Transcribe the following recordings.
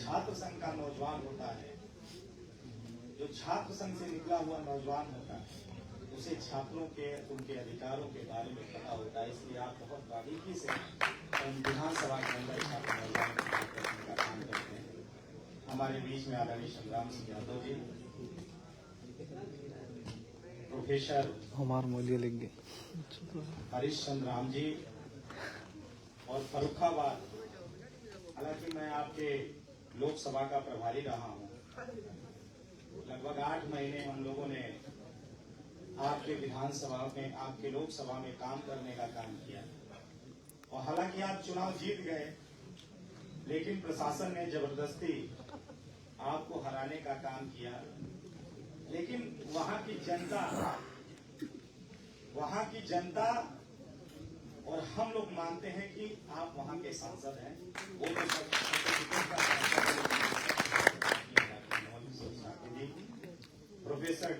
छात्र संघ का नौजवान होता है, जो छात्र संघ से निकला हुआ नौजवान होता है, उसे छात्रों के उनके अधिकारों के बारे में पता होता है। इसलिए आप बहुत बारीकी से विधानसभा के अंदर छात्र नौजवान का काम करते हैं। हमारे बीच में आदरणीय संग्राम सिंह यादव जी, प्रोफेसर हमार मौलिया लिख गए हरीश चंद्र राम जी और फर्रुखाबाद, हालांकि मैं आपके लोकसभा का प्रभारी रहा हूं, लगभग 8 महीने हम लोगों ने आपके विधानसभा में, आपके लोकसभा में काम करने का काम किया। और हालांकि आप चुनाव जीत गए, लेकिन प्रशासन ने जबरदस्ती आपको हराने का काम किया। लेकिन वहां की जनता और हम लोग मानते हैं कि आप वहां के सांसद हैं। वो प्रोफेसर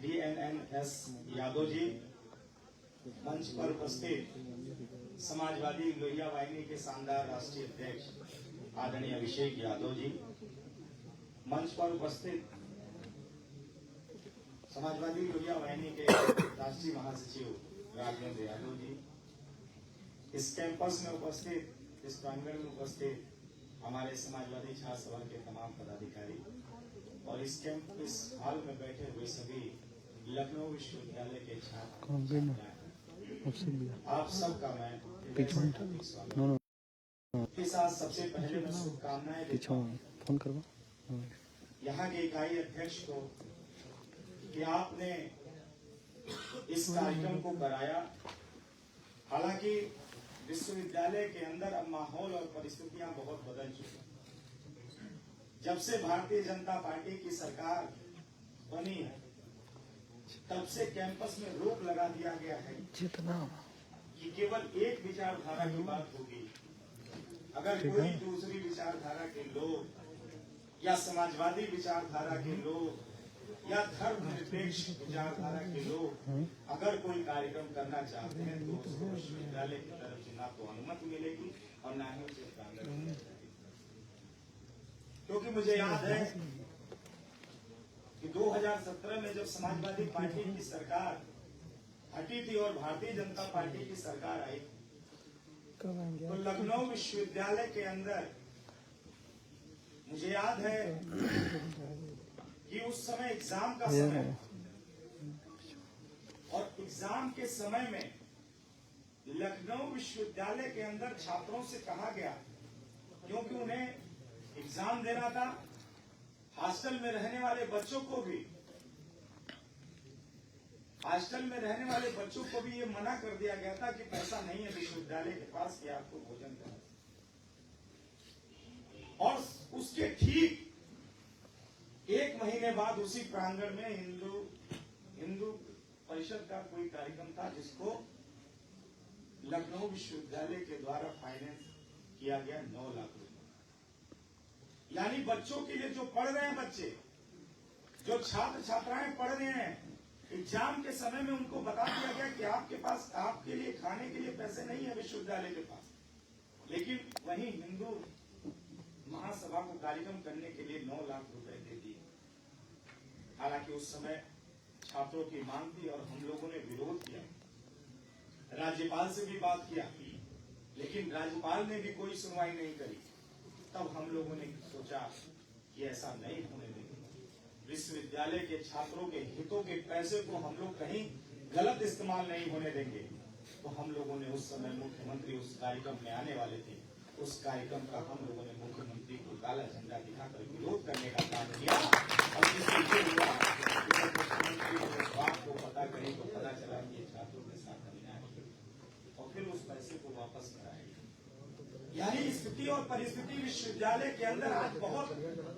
DNNS यादव जी, मंच पर उपस्थित समाजवादी लोहिया वाहिनी के शानदार राष्ट्रीय अध्यक्ष आदरणीय अभिषेक यादव जी, मंच पर उपस्थित समाजवादी लोहिया वाहिनी के राष्ट्रीय महासचिव राघवेंद्र यादव जी, इस कैंपस में उपस्थित, इस प्रांगण में उपस्थित हमारे समाजवादी छात्र सभा के तमाम पदाधिकारी और इस हॉल में बैठे हुए सभी लखनऊ विश्वविद्यालय के छात्र, आप सबका मैं के साथ सबसे पहले मैं शुभकामनाएं देता हूं फोन करवा यहाँ के इकाई अध्यक्ष को कि आपने इस कार्यक्रम को कराया। हालांकि विश्वविद्यालय के अंदर अब माहौल और परिस्थितियां बहुत बदल चुकी हैं। जब से भारतीय जनता पार्टी की सरकार बनी है, तब से कैंपस में रोक लगा दिया गया है कि केवल एक विचारधारा की बात होगी। अगर कोई दूसरी विचारधारा के लोग या समाजवादी विचारधारा के लोग या धर्मनिरपेक्ष विचारधारा के लोग अगर कोई कार्यक्रम करना चाहते हैं तो उसको विश्वविद्यालय की तरफ से ना तो अनुमति मिलेगी और ना ही उसे प्रांगण मिलेगी। क्योंकि मुझे याद है कि 2017 में जब समाजवादी पार्टी की सरकार हटी थी और भारतीय जनता पार्टी की सरकार आई, तो लखनऊ विश्वविद्यालय के अंदर मुझे याद है कि उस समय एग्जाम का समय, और एग्जाम के समय में लखनऊ विश्वविद्यालय के अंदर छात्रों से कहा गया, क्योंकि उन्हें एग्जाम देना था, हॉस्टल में रहने वाले बच्चों को भी ये मना कर दिया गया था कि पैसा नहीं है विश्वविद्यालय के पास कि आपको भोजन करना। और उसके ठीक 1 महीने बाद उसी प्रांगण में हिंदू परिषद का कोई कार्यक्रम था, जिसको लखनऊ विश्वविद्यालय के द्वारा फाइनेंस किया गया 9 लाख रुपए। यानी बच्चों के लिए, जो पढ़ रहे हैं बच्चे, जो छात्र छात्राएं पढ़ रहे हैं, एग्जाम के समय में उनको बता दिया गया कि आपके पास आपके लिए खाने के लिए पैसे नहीं है विश्वविद्यालय के पास। लेकिन वहीं हिंदू महासभा को कार्यक्रम करने के लिए 9 लाख रुपए दे दिए। हालांकि उस समय छात्रों की मांग थी और हम लोगों ने विरोध किया, राज्यपाल से भी बात किया, लेकिन राज्यपाल ने भी कोई सुनवाई नहीं करी। तब हम लोगों ने सोचा कि ऐसा नहीं होने देंगे, विश्वविद्यालय के छात्रों के हितों के पैसे को हम लोग कहीं गलत इस्तेमाल नहीं होने देंगे। तो हम लोगों ने उस समय, मुख्यमंत्री उस कार्यक्रम में आने वाले थे, उस कार्यक्रम का हम लोगों ने मुख्यमंत्री को काला झंडा दिखाकर विरोध करने का काम किया। और बात को पता करें तो पता चला कि ये छात्रों के साथ अन्याय है, और फिर उस पैसे को वापस कराया। यानी स्थिति और परिस्थिति विश्वविद्यालय के अंदर आज बहुत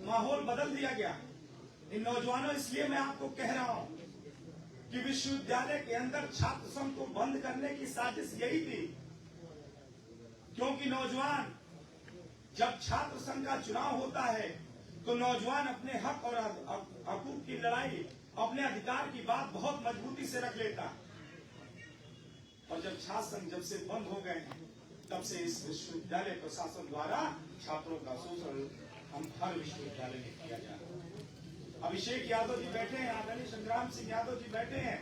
माहौल बदल दिया गया। इन नौजवानों, इसलिए मैं आपको कह रहा हूं कि विश्वविद्यालय के अंदर छात्र संघ को बंद करने की साजिश यही थी, क्योंकि नौजवान, जब छात्र संघ का चुनाव होता है तो नौजवान अपने हक और हकूक की लड़ाई, अपने अधिकार की बात बहुत मजबूती से रख लेता। और जब छात्र संघ जब से बंद हो गए, तब से इस विश्वविद्यालय प्रशासन द्वारा छात्रों का शोषण, हम हर विश्वविद्यालय में किया जा रहा है। अभिषेक यादव जी बैठे हैं, आदरणीय संग्राम सिंह यादव जी बैठे हैं,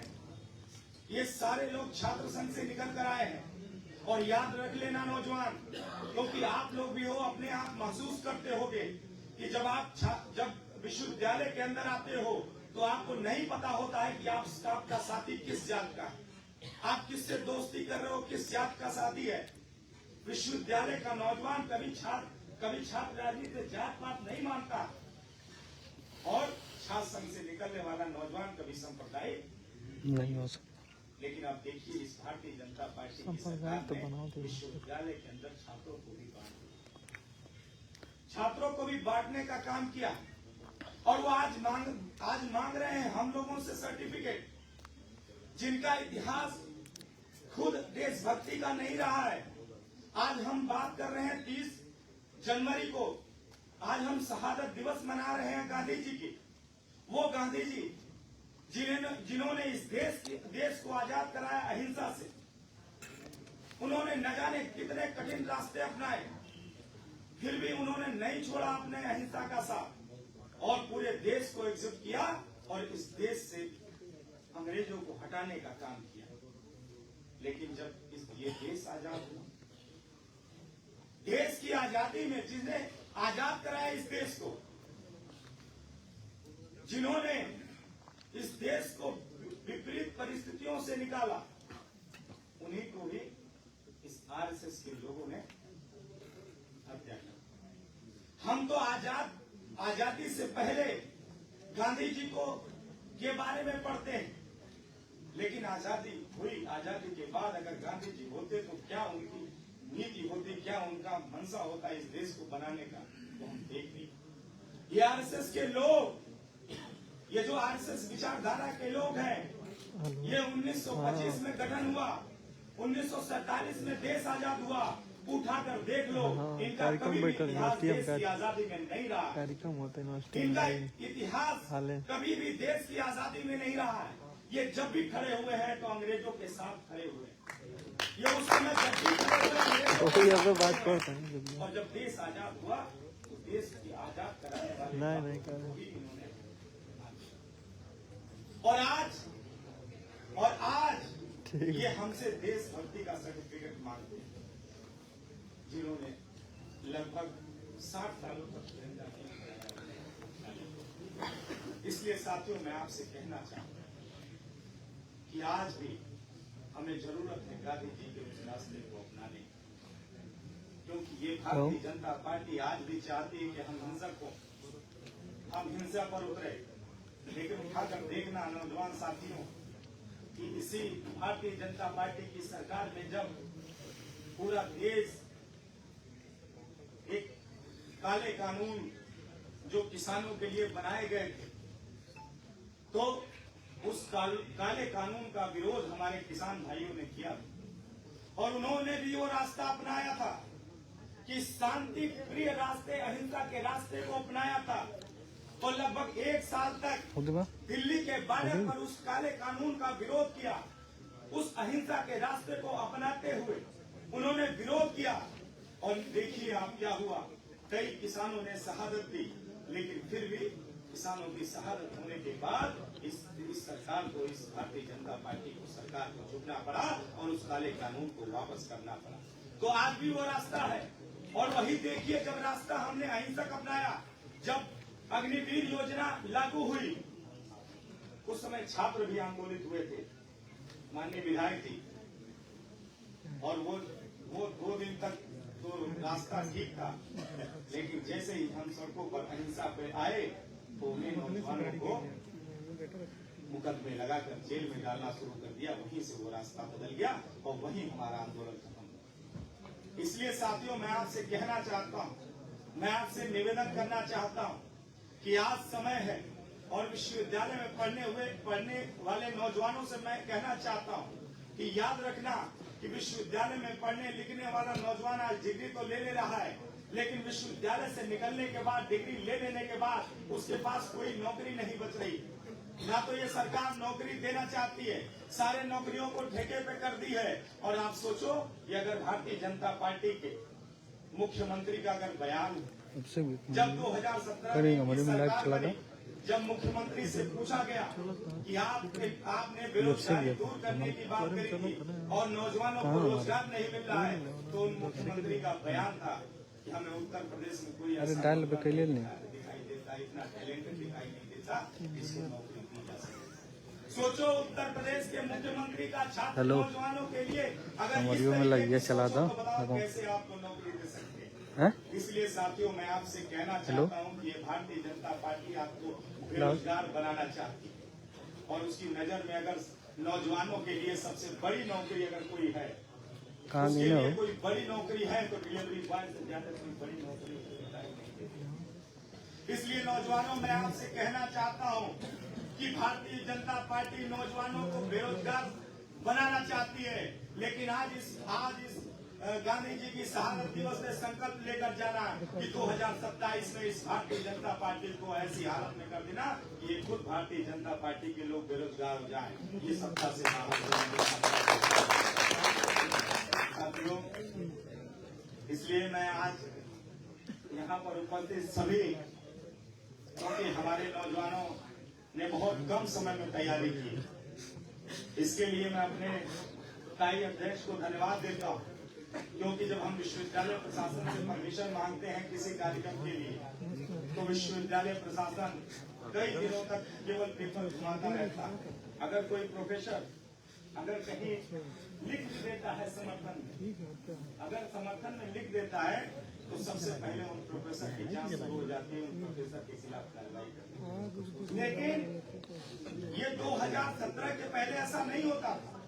ये सारे लोग छात्र संघ से निकल कर आए हैं। और याद रख लेना नौजवान, क्योंकि आप लोग भी हो, अपने आप महसूस करते होगे कि जब आप जब विश्वविद्यालय के अंदर आते हो तो आपको नहीं पता होता है कि आपका साथी किस जात का है, आप किससे दोस्ती कर रहे हो, किस जात का साथी है। विश्वविद्यालय का नौजवान कभी छात्र राजनीति से जात पात नहीं मानता, और छात्र संघ से निकलने वाला नौजवान कभी सांप्रदायिक नहीं हो सकता। लेकिन आप देखिए इस भारतीय जनता पार्टी की संप्रदाय सरकार तो ने बनाओ तो विश्वविद्यालय के अंदर छात्रों को भी बांटने का काम किया, और वो आज मांग रहे हैं हम लोगों से सर्टिफिकेट, जिनका इतिहास खुद देशभक्ति का नहीं रहा है। आज हम बात कर रहे हैं 30 जनवरी को, आज हम शहादत दिवस मना रहे हैं गांधी जी की। वो गांधी जी जिन्होंने इस देश को आजाद कराया अहिंसा से, उन्होंने न जाने कितने कठिन रास्ते अपनाए, फिर भी उन्होंने नहीं छोड़ा अपने अहिंसा का साथ, और पूरे देश को एकजुट किया और इस देश से अंग्रेजों को हटाने का काम किया। लेकिन जब ये देश आजाद हुआ, देश की आजादी में जिसने आजाद कराया इस देश को, जिन्होंने इस देश को विपरीत परिस्थितियों से निकाला, उन्हीं को भी इस आरएसएस के लोगों ने हत्या की। हम तो आजादी से पहले गांधी जी के बारे में पढ़ते हैं, लेकिन आजादी हुई, आजादी के बाद अगर गांधी जी होते तो क्या उनकी नीति होती, क्या उनका मंशा होता इस देश को बनाने का, तो हम देख नहीं। ये आरएसएस के लोग, ये जो आरएसएस विचारधारा के लोग हैं, ये 1925 में गठन हुआ, 1947 में देश आजाद हुआ, उठाकर देख लो, इनका कभी भी इतिहास देश की आजादी में नहीं रहा। कार्यक्रम होता है इनका इतिहास कभी भी देश की आजादी में नहीं रहा है। ये जब भी खड़े हुए हैं तो अंग्रेजों के साथ खड़े हुए हैं। ये उस समय जब भी खड़े हुए तो बात करते हैं, और जब देश आजाद हुआ तो देश की आजाद कराने वाले नहीं कर इन्होंने। और आज ये हमसे देशभक्ति का सर्टिफिकेट मांगते हैं, जिन्होंने लगभग 60 सालों तक तिरंगा नहीं फहराया। इसलिए साथियों, मैं आपसे कहना चाहूंगा कि आज भी हमें जरूरत है गांधी जी के उस रास्ते को अपनाने की, क्योंकि ये भारतीय जनता पार्टी आज भी चाहती है कि हम हिंसक हो, हम हिंसा पर उतरे। लेकिन उठाकर देखना नौजवान साथियों कि इसी भारतीय जनता पार्टी की सरकार में जब पूरा देश एक काले कानून जो किसानों के लिए बनाए गए थे, तो उस काले कानून का विरोध हमारे किसान भाइयों ने किया, और उन्होंने भी वो रास्ता अपनाया था कि शांति प्रिय रास्ते, अहिंसा के रास्ते को अपनाया था। तो लगभग 1 साल तक दिल्ली के बॉर्डर पर उस काले कानून का विरोध किया, उस अहिंसा के रास्ते को अपनाते हुए उन्होंने विरोध किया, और देखिए आप क्या हुआ, कई किसानों ने शहादत दी, लेकिन फिर भी किसानों की शहादत होने के बाद इस सरकार को, इस भारतीय जनता पार्टी को, सरकार को झुकना पड़ा और उस काले कानून को वापस करना पड़ा। तो आज भी वो रास्ता है, और वही देखिए जब रास्ता हमने अहिंसक अपनाया, जब अग्निवीर योजना लागू हुई, उस समय छात्र भी आंदोलित हुए थे, माननीय विधायक जी, और वो 2 दिन तक तो रास्ता ठीक था, लेकिन जैसे ही हम सड़कों पर अहिंसा पे आए तो उन्हें नौजवानों को मुकदमे लगाकर जेल में डालना शुरू कर दिया। वहीं से वो रास्ता बदल गया और वहीं हमारा आंदोलन खत्म हुआ। इसलिए साथियों, मैं आपसे कहना चाहता हूँ, मैं आपसे निवेदन करना चाहता हूँ कि आज समय है, और विश्वविद्यालय में पढ़ने वाले नौजवानों से मैं कहना चाहता हूँ कि याद रखना कि विश्वविद्यालय में पढ़ने लिखने वाला नौजवान आज डिग्री तो ले रहा है, लेकिन विश्वविद्यालय से निकलने के बाद, डिग्री ले लेने के बाद उसके पास कोई नौकरी नहीं बच रही। ना तो ये सरकार नौकरी देना चाहती है, सारे नौकरियों को ठेके पे कर दी है। और आप सोचो, ये अगर भारतीय जनता पार्टी के मुख्यमंत्री का अगर बयान अब से भी जब 2017 करेंगे, में हमारे में लाइव सरकार चला बनी, जब मुख्यमंत्री से पूछा गया कि आपने बेरोजगारी दूर करने की बात करी थी और नौजवानों को रोजगार नहीं मिल रहा है, तो उन मुख्यमंत्री का बयान था कि हमें उत्तर प्रदेश में कोई अरे ऐसा डाल मौका पे कैले नहीं नहीं दिखाई देता, इतना टैलेंट दिखाई नहीं देता, इसको नौकरी दी जा सकती। सोचो उत्तर प्रदेश के मुख्यमंत्री का छात्र हेलो। नौजवानों के लिए अगर इस हमारी में तरीके लग गया की चला सोचो था, तो बताओ देखो। कैसे आपको नौकरी दे सकते हैं। हैं? इसलिए साथियों मैं आपसे कहना हेलो। चाहता हूं कि ये भारतीय जनता पार्टी आपको बेरोजगार बनाना चाहती है और उसकी नजर में अगर नौजवानों के लिए सबसे बड़ी नौकरी अगर कोई है, कहाँ उसके नहीं लिए हो कोई बड़ी नौकरी है तो डिलीवरी बॉय से ज्यादा कोई बड़ी नौकरी दिखाई नहीं देती। इसलिए नौजवानों मैं आपसे कहना चाहता हूं कि भारतीय जनता पार्टी नौजवानों को बेरोजगार बनाना चाहती है, लेकिन आज इस गांधी जी की शहादत दिवस में संकल्प लेकर जाना कि 2027 में इस भारतीय जनता पार्टी को ऐसी हालत में कर देना कि ये खुद भारतीय जनता पार्टी के लोग बेरोजगार हो जाएं, ये सत्ता से साथियों, इसलिए मैं आज यहाँ पर उपस्थित सभी, क्योंकि हमारे नौजवानों ने बहुत कम समय में तैयारी की, इसके लिए मैं अपने इकाई अध्यक्ष को धन्यवाद देता हूँ, क्योंकि जब हम विश्वविद्यालय प्रशासन से परमिशन मांगते हैं किसी कार्यक्रम के लिए, तो विश्वविद्यालय प्रशासन कई दिनों तक केवल पेपर घुमाता रहता है। अगर कोई प्रोफेसर अगर कहीं लिख देता है समर्थन में, अगर समर्थन में लिख देता है तो सबसे पहले उन प्रोफेसर की जांच शुरू हो जाती है, उन प्रोफेसर के खिलाफ कार्रवाई करनी। लेकिन ये 2017 के पहले ऐसा नहीं होता था।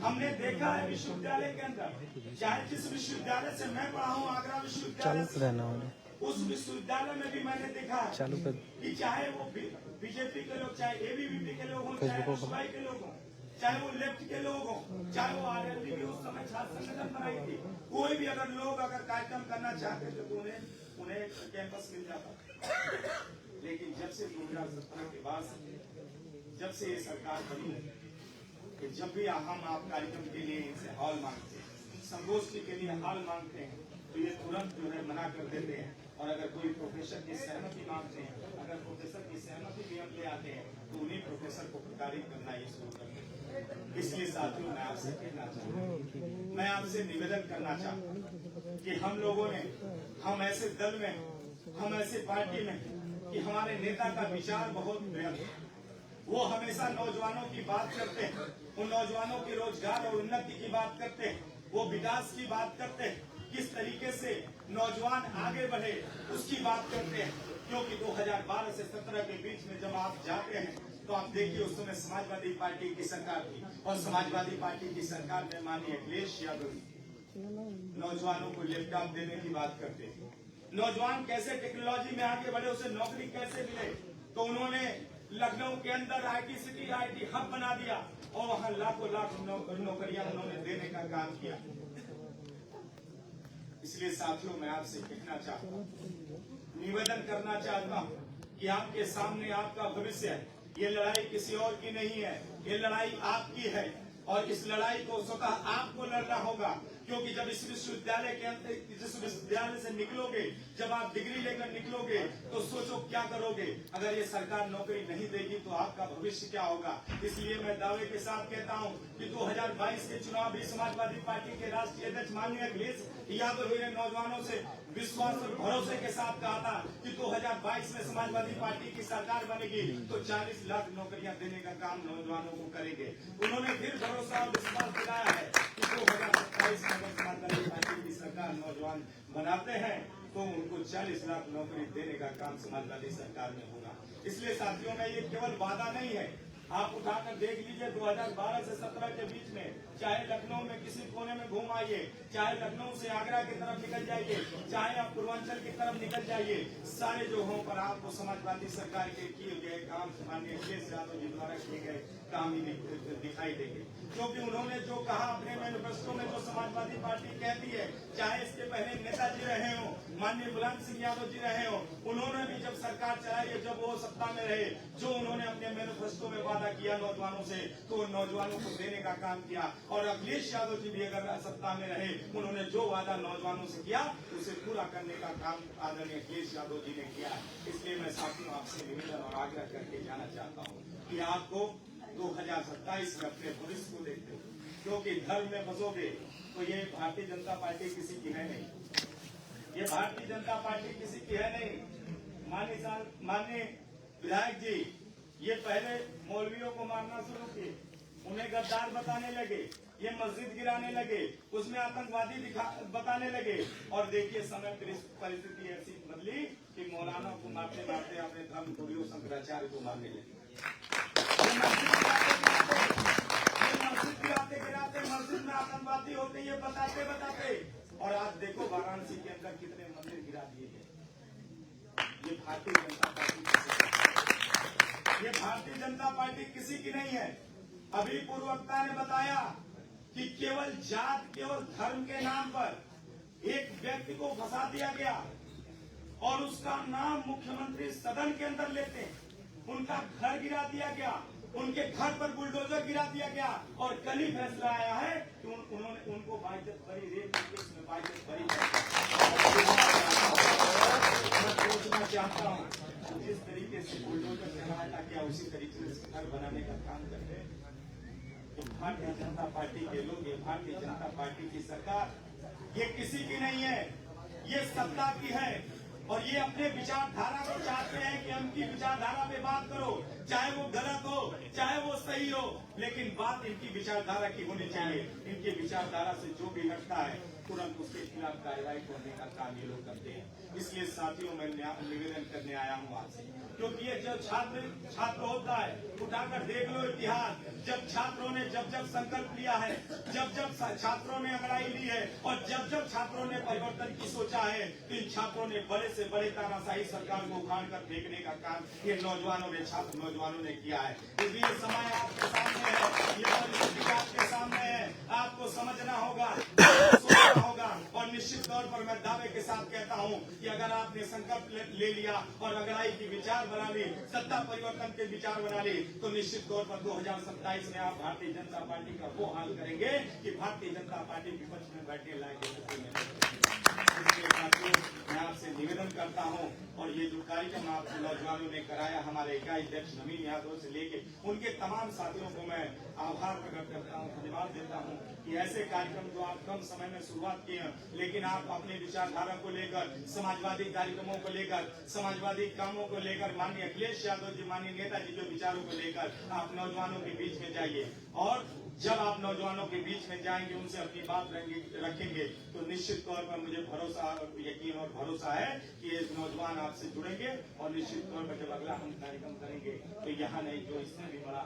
हमने देखा है विश्वविद्यालय के अंदर, चाहे जिस विश्वविद्यालय से मैं पढ़ा हूँ, आगरा विश्वविद्यालय, चालू रहना वाले उस विश्वविद्यालय में भी मैंने देखा चालू कर कि चाहे वो बीजेपी के लोग, चाहे एबीवीपी के लोग हों, चाहे वो सुबाई के लोग हों, चाहे वो लेफ्ट के लोग हों, चाहे वो आरएलडी की उस समय छात्र संगठन बनाई थी, कोई भी अगर लोग अगर कार्यक्रम करना चाहते थे तो उन्हें कैंपस मिल जाता। लेकिन जब से 2017 के बाद जब से ये सरकार बनी, कि जब भी हम आप कार्यक्रम के लिए इनसे हॉल मांगते हैं, संगोष्ठी के लिए हॉल मांगते हैं, तो ये तुरंत जो है मना कर देते हैं। और अगर कोई प्रोफेसर की सहमति मांगते हैं, अगर प्रोफेसर की सहमति भी हम ले आते हैं, तो उन्हीं प्रोफेसर को प्रताड़ित करना ये शुरू कर देते हैं। इसलिए साथियों मैं आपसे कहना चाहता हूँ, मैं आपसे निवेदन करना चाहता हूँ कि हम लोगों ने, हम ऐसे दल में, हम ऐसे पार्टी में कि हमारे नेता का विचार बहुत बृहद है, वो हमेशा नौजवानों की बात करते हैं, उन नौजवानों के रोजगार और उन्नति की बात करते हैं, वो विकास की बात करते हैं, किस तरीके से नौजवान आगे बढ़े उसकी बात करते हैं। क्योंकि 2012 से 17 के बीच में जब आप जाते हैं तो आप देखिए उस समय समाजवादी पार्टी की सरकार थी और समाजवादी पार्टी की सरकार में माननीय अखिलेश यादव नौजवानों को लैपटॉप देने की बात करते थे। नौजवान कैसे टेक्नोलॉजी में आगे बढ़े, उसे नौकरी कैसे मिले, तो उन्होंने लखनऊ के अंदर आईटी सिटी, आईटी हब बना दिया और वहां लाखों लाख नौकरियां उन्होंने देने का काम किया। इसलिए साथियों मैं आपसे कहना चाहता हूँ, निवेदन करना चाहता हूँ कि आपके सामने आपका भविष्य है। ये लड़ाई किसी और की नहीं है, ये लड़ाई आपकी है और इस लड़ाई को स्वतः आपको लड़ना होगा। क्योंकि जब इस विश्वविद्यालय के अंदर, जिस विश्वविद्यालय से निकलोगे, जब आप डिग्री लेकर निकलोगे तो सोचो क्या करोगे। अगर ये सरकार नौकरी नहीं देगी तो आपका भविष्य क्या होगा। इसलिए मैं दावे के साथ कहता हूं कि 2022 के चुनाव भी समाजवादी पार्टी के राष्ट्रीय अध्यक्ष माननीय अखिलेश यादव ने नौजवानों से विश्वास और भरोसे के साथ कहा था कि 2022 में समाजवादी पार्टी की सरकार बनेगी तो 40 लाख नौकरियां देने का काम नौजवानों को करेंगे। उन्होंने फिर भरोसा और विश्वास दिलाया है कि 2027 में अगर समाजवादी पार्टी की सरकार नौजवान बनाते हैं तो उनको 40 लाख नौकरी देने का काम समाजवादी सरकार में होगा। इसलिए साथियों में ये केवल वादा नहीं है, आप उठाकर देख लीजिए 2012 से 17 के बीच में, चाहे लखनऊ में किसी कोने में घूम आइए, चाहे लखनऊ से आगरा की तरफ निकल जाइए, चाहे आप पूर्वांचल की तरफ निकल जाइए, सारे जगहों पर आपको समाजवादी सरकार के किए गए काम, माननीय अखिलेश यादव जी द्वारा किए गए काम ही दिखाई देंगे। क्योंकि उन्होंने जो कहा अपने मैनिफेस्टो में, जो समाजवादी पार्टी कहती है, चाहे इसके पहले नेताजी रहे हो, माननीय मुलायम सिंह यादव जी रहे हो, उन्होंने भी जब सरकार चलाई है, जब वो सत्ता में रहे, जो उन्होंने अपने मैनिफेस्टो में वादा किया नौजवानों से, तो उन नौजवानों को देने का काम किया। और अखिलेश यादव जी भी अगर सत्ता में रहे, उन्होंने जो वादा नौजवानों से किया उसे पूरा करने का काम आदरणीय अखिलेश यादव जी ने किया। इसलिए मैं साथियों आपसे निवेदन और आग्रह करके जाना चाहता हूँ कि आपको 2027 में अपने भविष्य को देखते हो, क्योंकि धर्म में फंसोगे तो ये भारतीय जनता पार्टी किसी की है नहीं, ये भारतीय जनता पार्टी किसी की है नहीं। माननीय विधायक जी, ये पहले मौलवियों को मारना शुरू किए, उन्हें गद्दार बताने लगे, ये मस्जिद गिराने लगे, उसमें आतंकवादी बताने लगे, और देखिए समय परिस्थिति ऐसी बदली कि मौलाना को मारते मारते अपने धर्म गुरुओं शंकराचार्य को मारने लगे। मस्जिद गिराते मस्जिद में आतंकवादी होते ये बताते बताते, और आज देखो वाराणसी के अंदर कितने मंदिर गिरा दिए गए। ये भारतीय जनता पार्टी किसी की नहीं है। अभी पूर्व वक्ता ने बताया कि केवल जात, केवल धर्म के नाम पर एक व्यक्ति को फंसा दिया गया और उसका नाम मुख्यमंत्री सदन के अंदर लेते हैं। उनका घर गिरा दिया गया, उनके घर पर बुलडोजर गिरा दिया गया, और कल ही फैसला आया है कि उन्होंने उनको बाइज्जत बरी रेप केस में बाइज्जत बरी। मैं पूछना चाहता हूँ, जिस तरीके से बुलडोजर चलाया गया उसी तरीके से घर बनाने का काम करते हैं। तो भारतीय जनता पार्टी के लोग, ये भारतीय जनता पार्टी की सरकार, ये किसी की नहीं है, ये सत्ता की है। और ये अपने विचारधारा को चाहते हैं कि हम की विचारधारा पे बात करो, चाहे वो गलत हो चाहे वो सही हो, लेकिन बात इनकी विचारधारा की होनी चाहिए। इनकी विचारधारा से जो भी हटता है तुरंत उसके खिलाफ कार्रवाई करने का काम ये लोग करते हैं। इसलिए साथियों, मैं निवेदन करने आया हूँ आपसे, क्योंकि ये जब छात्र होता है, उठाकर देख लो इतिहास, जब छात्रों ने जब संकल्प लिया है, जब छात्रों ने अंगड़ाई ली है, और जब छात्रों ने परिवर्तन की सोचा है, तो इन छात्रों ने बड़े से बड़े तानाशाही सरकार को उखाड़ कर फेंकने का काम ये छात्र नौजवानों ने किया है। इसलिए समय आपके सामने है, ये परिस्थिति आपके सामने है, आपको समझना होगा, सोचना होगा। और निश्चित तौर पर मैं दावे के साथ कहता हूँ कि अगर आपने संकल्प ले लिया और अंगड़ाई की विचार बना ली, सत्ता परिवर्तन के विचार बना ली, तो निश्चित तौर पर 2027 में आप भारतीय जनता पार्टी का वो हाल करेंगे कि भारतीय जनता पार्टी विपक्ष में बैठने लायक स्थिति में। इसलिए साथियों, मैं आपसे निवेदन करता हूं, और ये जो कार्यक्रम आप नौजवानों ने कराया, हमारे इकाई अध्यक्ष नवीन यादव से लेके उनके तमाम साथियों को मैं आभार प्रकट करता हूं, धन्यवाद देता हूं कि ऐसे कार्यक्रम जो आप कम समय में शुरुआत किए हैं, लेकिन आप अपने विचारधारा को लेकर, समाजवादी कार्यक्रमों को लेकर, समाजवादी कामों को लेकर, माननीय अखिलेश यादव जी, माननीय नेताजी के विचारों को लेकर आप नौजवानों के बीच में जाइए। और जब आप नौजवानों के बीच में जाएंगे, उनसे अपनी बात रखेंगे, तो निश्चित तौर पर मुझे भरोसा, यकीन और भरोसा है कि ये नौजवान आपसे जुड़ेंगे, और निश्चित तौर पर जब अगला हम कार्यक्रम करेंगे तो यहाँ नहीं, जो इससे भी बड़ा